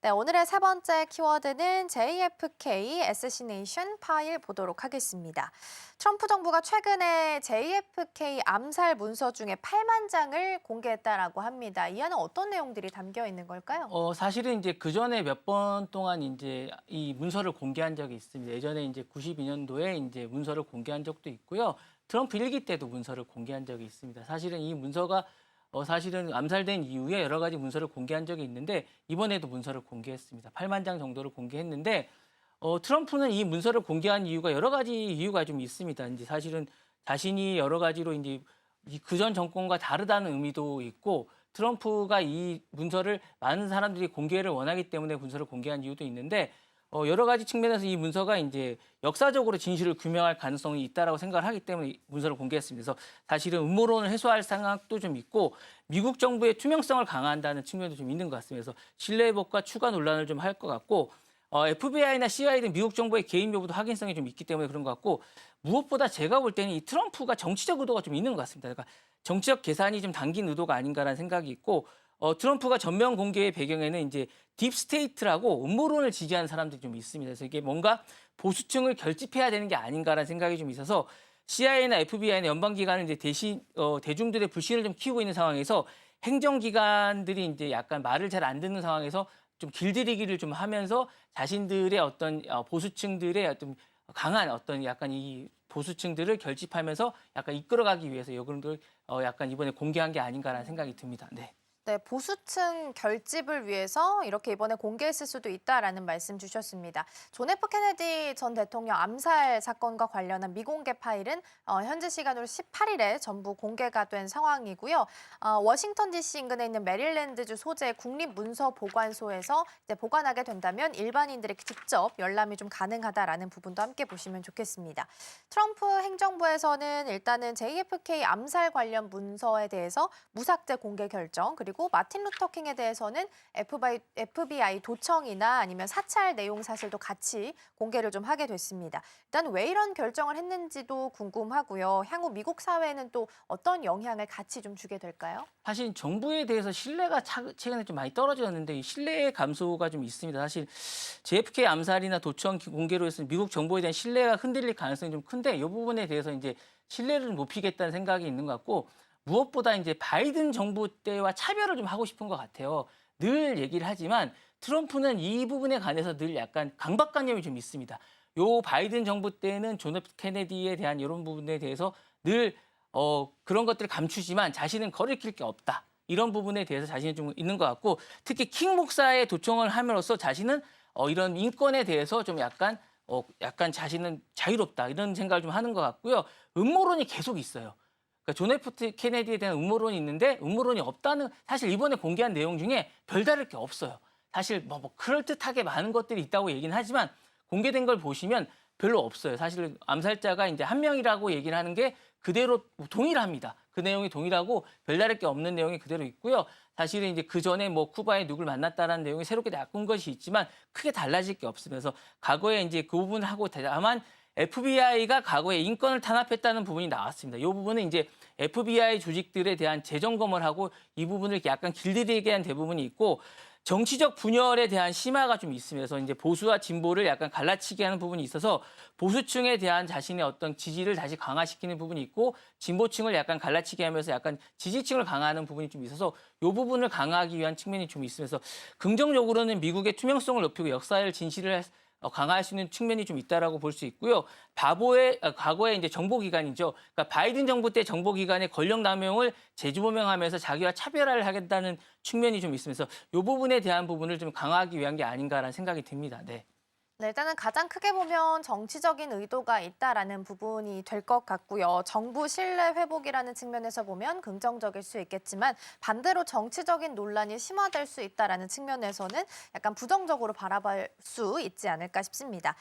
네, 오늘의 세 번째 키워드는 JFK 애서시네이션 파일 보도록 하겠습니다. 트럼프 정부가 최근에 JFK 암살 문서 중에 8만 장을 공개했다라고 합니다. 이 안에 어떤 내용들이 담겨 있는 걸까요? 사실은 이제 그전에 몇 번 동안 이제 이 문서를 공개한 적이 있습니다. 예전에 이제 92년도에 이제 문서를 공개한 적도 있고요. 트럼프 1기 때도 문서를 공개한 적이 있습니다. 사실은 이 문서가 사실은 암살된 이후에 여러 가지 문서를 공개한 적이 있는데 이번에도 문서를 공개했습니다. 8만 장 정도를 공개했는데 트럼프는 이 문서를 공개한 이유가 여러 가지 이유가 좀 있습니다. 이제 사실은 자신이 여러 가지로 이제 그전 정권과 다르다는 의미도 있고 트럼프가 이 문서를 많은 사람들이 공개를 원하기 때문에 문서를 공개한 이유도 있는데 여러 가지 측면에서 이 문서가 이제 역사적으로 진실을 규명할 가능성이 있다라고 생각을 하기 때문에 이 문서를 공개했습니다. 그래서 사실은 음모론을 해소할 생각도 좀 있고 미국 정부의 투명성을 강화한다는 측면도 좀 있는 것 같습니다. 그래서 신뢰 회복과 추가 논란을 좀 할 것 같고 FBI나 CIA 등 미국 정부의 개인 여부도 확인성이 좀 있기 때문에 그런 것 같고 무엇보다 제가 볼 때는 이 트럼프가 정치적 의도가 좀 있는 것 같습니다. 그러니까 정치적 계산이 좀 담긴 의도가 아닌가라는 생각이 있고 트럼프가 전면 공개의 배경에는 이제 딥스테이트라고 음모론을 지지하는 사람들이 좀 있습니다. 그래서 이게 뭔가 보수층을 결집해야 되는 게 아닌가라는 생각이 좀 있어서 CIA나 FBI나 연방기관은 이제 대신 대중들의 불신을 좀 키우고 있는 상황에서 행정기관들이 이제 약간 말을 잘 안 듣는 상황에서 좀 길들이기를 좀 하면서 자신들의 어떤 보수층들의 어떤 강한 어떤 약간 이 보수층들을 결집하면서 약간 이끌어가기 위해서 이분들 약간 이번에 공개한 게 아닌가라는 생각이 듭니다. 네. 네, 보수층 결집을 위해서 이렇게 이번에 공개했을 수도 있다라는 말씀 주셨습니다. 존 F 케네디 전 대통령 암살 사건과 관련한 미공개 파일은 현지 시간으로 18일에 전부 공개가 된 상황이고요. 워싱턴 DC 인근에 있는 메릴랜드주 소재 국립문서보관소에서 이제 보관하게 된다면 일반인들이 직접 열람이 좀 가능하다라는 부분도 함께 보시면 좋겠습니다. 트럼프 행정부에서는 일단은 JFK 암살 관련 문서에 대해서 무삭제 공개 결정, 그리고 마틴 루터 킹에 대해서는 FBI 도청이나 아니면 사찰 내용 사실도 같이 공개를 좀 하게 됐습니다. 일단 왜 이런 결정을 했는지도 궁금하고요. 향후 미국 사회에는 또 어떤 영향을 같이 좀 주게 될까요? 사실 정부에 대해서 신뢰가 최근에 좀 많이 떨어졌는데 이 신뢰 감소가 좀 있습니다. 사실 JFK 암살이나 도청 공개로 해서 미국 정부에 대한 신뢰가 흔들릴 가능성이 좀 큰데 이 부분에 대해서 이제 신뢰를 높이겠다는 생각이 있는 것 같고 무엇보다 이제 바이든 정부 때와 차별을 좀 하고 싶은 것 같아요. 늘 얘기를 하지만 트럼프는 이 부분에 관해서 늘 약간 강박관념이 좀 있습니다. 요 바이든 정부 때는 존 F 케네디에 대한 이런 부분에 대해서 늘 그런 것들을 감추지만 자신은 거리낄 게 없다. 이런 부분에 대해서 자신이 좀 있는 것 같고 특히 킹 목사의 도청을 함으로써 자신은 이런 인권에 대해서 좀 약간 자신은 자유롭다 이런 생각을 좀 하는 것 같고요. 음모론이 계속 있어요. 그러니까 존 F 케네디에 대한 음모론이 있는데 음모론이 없다는 사실 이번에 공개한 내용 중에 별다를 게 없어요. 사실 뭐 그럴듯하게 많은 것들이 있다고 얘기는 하지만 공개된 걸 보시면 별로 없어요. 사실 암살자가 이제 한 명이라고 얘기를 하는 게 그대로 동일합니다. 그 내용이 동일하고 별다를 게 없는 내용이 그대로 있고요. 사실은 이제 그 전에 뭐 쿠바에 누굴 만났다라는 내용이 새롭게 바꾼 것이 있지만 크게 달라질 게 없으면서 과거에 이제 그 부분을 하고 다만 FBI가 과거에 인권을 탄압했다는 부분이 나왔습니다. 이 부분은 이제 FBI 조직들에 대한 재점검을 하고 이 부분을 약간 길들이게 한 대부분이 있고 정치적 분열에 대한 심화가 좀 있으면서 이제 보수와 진보를 약간 갈라치게 하는 부분이 있어서 보수층에 대한 자신의 어떤 지지를 다시 강화시키는 부분이 있고 진보층을 약간 갈라치게 하면서 약간 지지층을 강화하는 부분이 좀 있어서 이 부분을 강화하기 위한 측면이 좀 있으면서 긍정적으로는 미국의 투명성을 높이고 역사의 진실을 강화할 수 있는 측면이 좀 있다라고 볼 수 있고요. 과거에 이제 정보기관이죠. 그러니까 바이든 정부 때 정보기관의 권력 남용을 재조명하면서 자기와 차별화를 하겠다는 측면이 좀 있으면서 이 부분에 대한 부분을 좀 강화하기 위한 게 아닌가라는 생각이 듭니다. 네. 네, 일단은 가장 크게 보면 정치적인 의도가 있다라는 부분이 될 것 같고요. 정부 신뢰 회복이라는 측면에서 보면 긍정적일 수 있겠지만 반대로 정치적인 논란이 심화될 수 있다라는 측면에서는 약간 부정적으로 바라볼 수 있지 않을까 싶습니다.